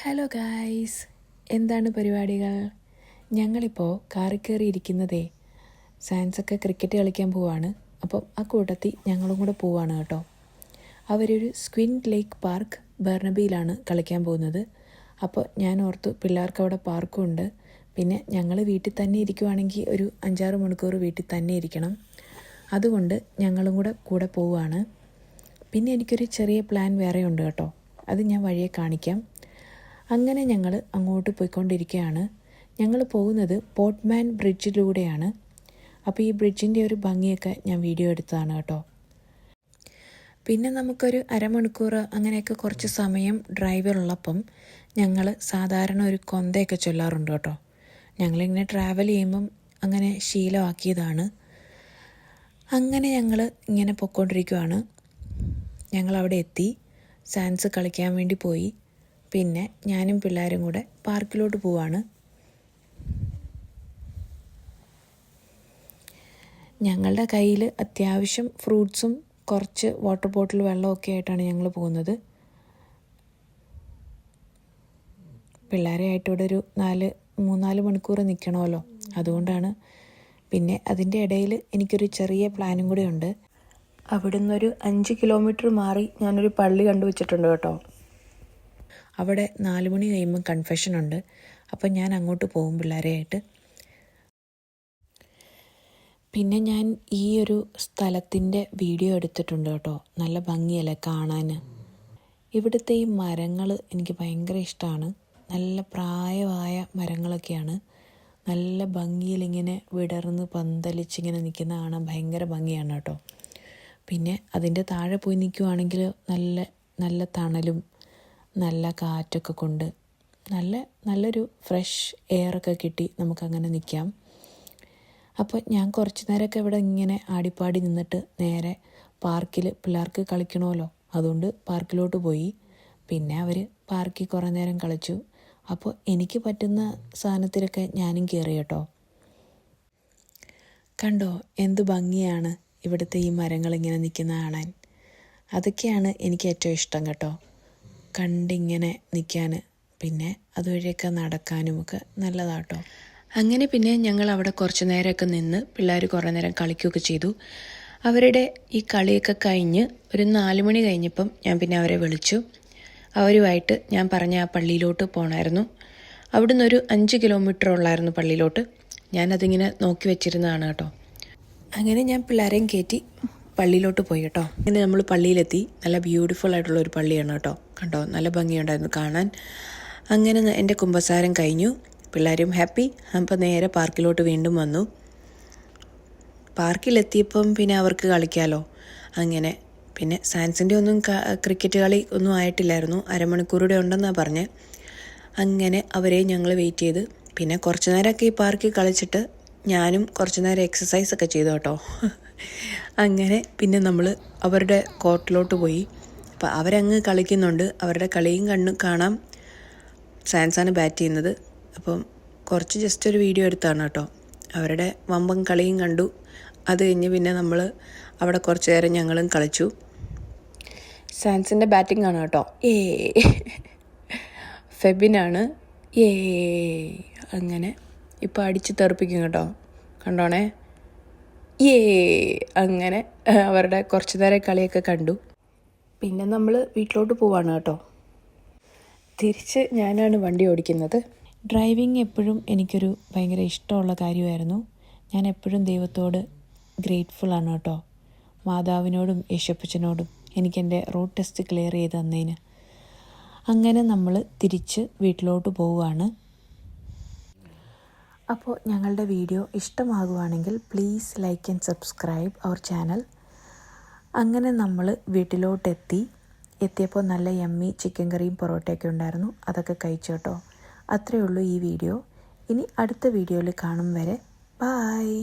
Hello guys, എന്താണ് പരിപാടികൾ? ഞങ്ങളിപ്പോൾ കാറിൽ കയറി ഇരിക്കുന്നതേ സയൻസൊക്കെ ക്രിക്കറ്റ് കളിക്കാൻ പോവാണ്. അപ്പം ആ കൂട്ടത്തിൽ ഞങ്ങളും കൂടെ പോവാണ് കേട്ടോ. അവരൊരു സ്ക്വിൻഡ് ലേക്ക് പാർക്ക് ബർണബിയിലാണ് കളിക്കാൻ പോകുന്നത്. അപ്പോൾ ഞാൻ ഓർത്തു പിള്ളേർക്ക് അവിടെ പാർക്കും ഉണ്ട്, പിന്നെ ഞങ്ങൾ വീട്ടിൽ തന്നെ ഇരിക്കുവാണെങ്കിൽ ഒരു 5-6 മണിക്കൂർ വീട്ടിൽ തന്നെ ഇരിക്കണം. അതുകൊണ്ട് ഞങ്ങളും കൂടെ പോവുകയാണ്. പിന്നെ എനിക്കൊരു ചെറിയ പ്ലാൻ വേറെ ഉണ്ട് കേട്ടോ, അത് ഞാൻ വഴിയെ കാണിക്കാം. അങ്ങനെ ഞങ്ങൾ അങ്ങോട്ട് പോയിക്കൊണ്ടിരിക്കുകയാണ്. ഞങ്ങൾ പോകുന്നത് പോർട്ട്മാൻ ബ്രിഡ്ജിലൂടെയാണ്. അപ്പോൾ ഈ ബ്രിഡ്ജിൻ്റെ ഒരു ഭംഗിയൊക്കെ ഞാൻ വീഡിയോ എടുത്തതാണ് കേട്ടോ. പിന്നെ നമുക്കൊരു അരമണിക്കൂർ അങ്ങനെയൊക്കെ കുറച്ച് സമയം ഡ്രൈവിലുള്ളപ്പം ഞങ്ങൾ സാധാരണ ഒരു കൊന്തയൊക്കെ ചൊല്ലാറുണ്ട് കേട്ടോ. ഞങ്ങളിങ്ങനെ ട്രാവൽ ചെയ്യുമ്പം അങ്ങനെ ശീലമാക്കിയതാണ്. അങ്ങനെ ഞങ്ങൾ ഇങ്ങനെ പൊയ്ക്കൊണ്ടിരിക്കുകയാണ്. ഞങ്ങളവിടെ എത്തി, സാൻസ് കളിക്കാൻ വേണ്ടി പോയി. പിന്നെ ഞാനും പിള്ളേരും കൂടെ പാർക്കിലോട്ട് പോവാണ്. ഞങ്ങളുടെ കയ്യിൽ അത്യാവശ്യം ഫ്രൂട്ട്സും കുറച്ച് വാട്ടർ ബോട്ടിൽ വെള്ളമൊക്കെ ആയിട്ടാണ് ഞങ്ങൾ പോകുന്നത്. പിള്ളേരെ ആയിട്ട് ഇവിടെ ഒരു 3-4 മണിക്കൂർ നിൽക്കണമല്ലോ, അതുകൊണ്ടാണ്. പിന്നെ അതിൻ്റെ ഇടയിൽ എനിക്കൊരു ചെറിയ പ്ലാനും കൂടെ ഉണ്ട്. അവിടെ നിന്നൊരു 5 കിലോമീറ്റർ മാറി ഞാനൊരു പള്ളി കണ്ടുവച്ചിട്ടുണ്ട് കേട്ടോ. അവിടെ 4 മണി കഴിയുമ്പം കൺഫെഷനുണ്ട്. അപ്പം ഞാൻ അങ്ങോട്ട് പോകും പിള്ളേരെയായിട്ട്. പിന്നെ ഞാൻ ഈ ഒരു സ്ഥലത്തിൻ്റെ വീഡിയോ എടുത്തിട്ടുണ്ട് കേട്ടോ. നല്ല ഭംഗിയല്ലേ കാണാൻ. ഇവിടുത്തെ ഈ മരങ്ങൾ എനിക്ക് ഭയങ്കര ഇഷ്ടമാണ്. നല്ല പ്രായമായ മരങ്ങളൊക്കെയാണ്. നല്ല ഭംഗിയിലിങ്ങനെ വിടർന്ന് പന്തലിച്ചിങ്ങനെ നിൽക്കുന്ന കാണാൻ ഭയങ്കര ഭംഗിയാണ് കേട്ടോ. പിന്നെ അതിൻ്റെ താഴെ പോയി നിൽക്കുവാണെങ്കിൽ നല്ല തണലും നല്ല കാറ്റൊക്കെ കൊണ്ട് നല്ലൊരു ഫ്രഷ് എയറൊക്കെ കിട്ടി നമുക്കങ്ങനെ നിൽക്കാം. അപ്പോൾ ഞാൻ കുറച്ച് നേരമൊക്കെ ഇവിടെ ഇങ്ങനെ ആടിപ്പാടി നിന്നിട്ട് നേരെ പാർക്കിൽ പിള്ളേർക്ക് കളിക്കണമല്ലോ, അതുകൊണ്ട് പാർക്കിലോട്ട് പോയി. പിന്നെ അവർ പാർക്കിൽ കുറേ നേരം കളിച്ചു. അപ്പോൾ എനിക്ക് പറ്റുന്ന സാധനത്തിലൊക്കെ ഞാനും കയറി കേട്ടോ. കണ്ടോ എന്ത് ഭംഗിയാണ് ഇവിടുത്തെ ഈ മരങ്ങളിങ്ങനെ നിൽക്കുന്ന കാണാൻ. അതൊക്കെയാണ് എനിക്ക് ഏറ്റവും ഇഷ്ടം കേട്ടോ, കണ്ടിങ്ങനെ നിൽക്കാൻ. പിന്നെ അതുവഴിയൊക്കെ നടക്കാനുമൊക്കെ നല്ലതാട്ടോ. അങ്ങനെ പിന്നെ ഞങ്ങൾ അവിടെ കുറച്ച് നേരമൊക്കെ നിന്ന് പിള്ളേർ കുറേ നേരം കളിക്കുകയൊക്കെ ചെയ്തു. അവരുടെ ഈ കളിയൊക്കെ കഴിഞ്ഞ് ഒരു 4 മണി കഴിഞ്ഞപ്പം ഞാൻ പിന്നെ അവരെ വിളിച്ചു. അവരുമായിട്ട് ഞാൻ പറഞ്ഞ ആ പള്ളിയിലോട്ട് പോകണമായിരുന്നു. അവിടുന്ന് ഒരു 5 കിലോമീറ്റർ ഉള്ളായിരുന്നു പള്ളിയിലോട്ട്. ഞാനതിങ്ങനെ നോക്കി വെച്ചിരുന്നതാണ് കേട്ടോ. അങ്ങനെ ഞാൻ പിള്ളേരെയും കയറ്റി പള്ളിയിലോട്ട് പോയി കേട്ടോ. അങ്ങനെ നമ്മൾ പള്ളിയിലെത്തി. നല്ല ബ്യൂട്ടിഫുൾ ആയിട്ടുള്ള ഒരു പള്ളിയാണ് കേട്ടോ. കണ്ടോ, നല്ല ഭംഗിയുണ്ടായിരുന്നു കാണാൻ. അങ്ങനെ എൻ്റെ കുമ്പസാരം കഴിഞ്ഞു, പിള്ളേരും ഹാപ്പി. അപ്പോൾ നേരെ പാർക്കിലോട്ട് വീണ്ടും വന്നു. പാർക്കിലെത്തിയപ്പം പിന്നെ അവർക്ക് കളിക്കാമല്ലോ. അങ്ങനെ പിന്നെ സയൻസിൻ്റെ ഒന്നും ക്രിക്കറ്റ് കളി ഒന്നും ആയിട്ടില്ലായിരുന്നു. അരമണിക്കൂറുടെ ഉണ്ടെന്നാണ് പറഞ്ഞത്. അങ്ങനെ അവരെ ഞങ്ങൾ വെയിറ്റ് ചെയ്ത് പിന്നെ കുറച്ച് നേരമൊക്കെ ഈ പാർക്കിൽ കളിച്ചിട്ട് ഞാനും കുറച്ച് നേരം എക്സസൈസൊക്കെ ചെയ്തു കേട്ടോ. അങ്ങനെ പിന്നെ നമ്മൾ അവരുടെ കോർട്ടിലോട്ട് പോയി. അപ്പോൾ അവരങ്ങ് കളിക്കുന്നുണ്ട്. അവരുടെ കളിയും കാണാം. സയൻസാണ് ബാറ്റ് ചെയ്യുന്നത്. അപ്പം കുറച്ച് ജസ്റ്റ് ഒരു വീഡിയോ എടുത്താണ് കേട്ടോ. അവരുടെ വമ്പൻ കളിയും കണ്ടു. അത് കഴിഞ്ഞ് പിന്നെ നമ്മൾ അവിടെ കുറച്ച് നേരം ഞങ്ങളും കളിച്ചു. സയൻസിൻ്റെ ബാറ്റിംഗ് ആണ് കേട്ടോ. ഫെബിനാണ്. അങ്ങനെ ഇപ്പോൾ അടിച്ച് തെറിപ്പിക്കും കേട്ടോ, കണ്ടോണേ. അങ്ങനെ അവരുടെ കുറച്ച് നേരം കളിയൊക്കെ കണ്ടു. പിന്നെ നമ്മൾ വീട്ടിലോട്ട് പോവാണ് കേട്ടോ. തിരിച്ച് ഞാനാണ് വണ്ടി ഓടിക്കുന്നത്. ഡ്രൈവിങ് എപ്പോഴും എനിക്കൊരു ഭയങ്കര ഇഷ്ടമുള്ള കാര്യമായിരുന്നു. ഞാൻ എപ്പോഴും ദൈവത്തോട് ഗ്രേറ്റ്ഫുള്ളാണ് കേട്ടോ, മാതാവിനോടും യേശുപ്പച്ചനോടും എനിക്കെൻ്റെ റോഡ് ടെസ്റ്റ് ക്ലിയർ ചെയ്ത് തന്നതിന്. അങ്ങനെ നമ്മൾ തിരിച്ച് വീട്ടിലോട്ട് പോവുകയാണ്. അപ്പോൾ ഞങ്ങളുടെ വീഡിയോ ഇഷ്ടമാകുവാണെങ്കിൽ please like and subscribe our channel. അങ്ങനെ നമ്മൾ എത്തിയപ്പോൾ നല്ല യമ്മി ചിക്കൻ കറിയും പൊറോട്ടയൊക്കെ ഉണ്ടായിരുന്നു. അതൊക്കെ കഴിച്ചു കേട്ടോ. അത്രയേ ഉള്ളൂ ഈ വീഡിയോ. ഇനി അടുത്ത വീഡിയോയിൽ കാണും വരെ ബായ്.